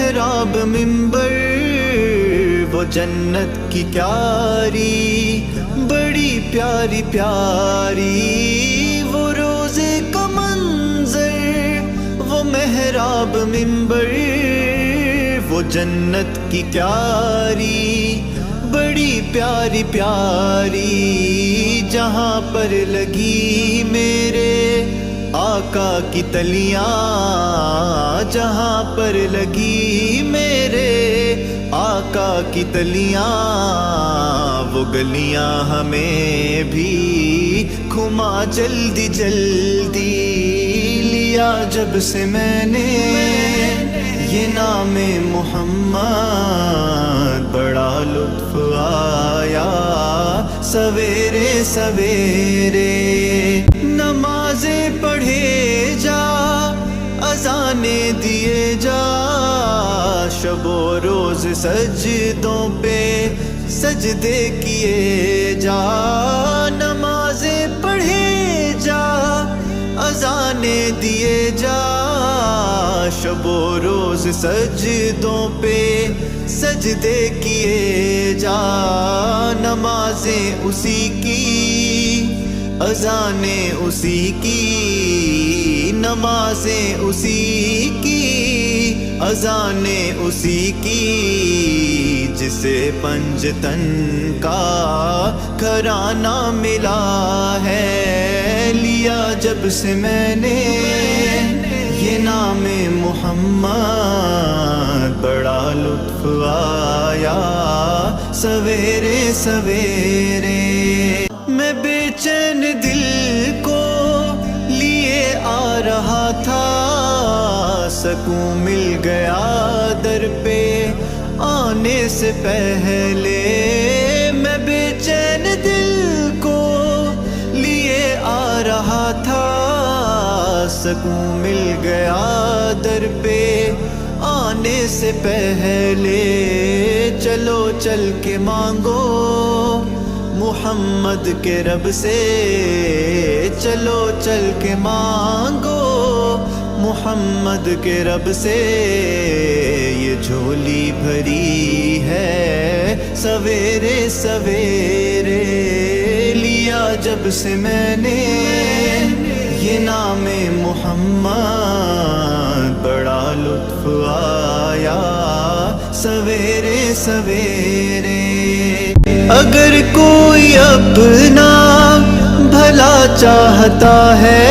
محراب منبر وہ جنت کی کیاری، بڑی پیاری پیاری وہ روزے کا منظر، وہ محراب منبر وہ جنت کی کیاری، بڑی پیاری پیاری جہاں پر لگی میرے آقا کی تلیاں، جہاں پر لگی میرے آقا کی تلیاں، وہ گلیاں ہمیں بھی گھما جلدی جلدی، لیا جب سے میں نے یہ نام محمد، بڑا لطف آیا سویرے سویرے، نمازیں پڑھے جا اذانیں دیے جا، شب و روز سجدوں پہ سجدے کیے جا، نمازیں پڑھے جا اذانیں دیے جا، شب و روز سجدوں پہ سجدے کیے جا، نمازیں اسی کی اذانیں اسی کی، نمازیں اسی کی اذانیں اسی کی، جسے پنجتن کا گھرانہ ملا ہے، لیا جب سے میں نے یہ نام محمد، بڑا لطف آیا سویرے سویرے، میں بے چین دل کو لیے آ رہا تھا، سکون مل گیا در پہ آنے سے پہلے، میں بے چین دل کو لیے آ رہا تھا، سکون مل گیا در پہ آنے سے پہلے، چلو چل کے مانگو محمد کے رب سے، چلو چل کے مانگو محمد کے رب سے، یہ جھولی بھری ہے سویرے سویرے، لیا جب سے میں نے یہ نام محمد، بڑا لطف آیا سویرے سویرے، اگر کوئی اپنا بھلا چاہتا ہے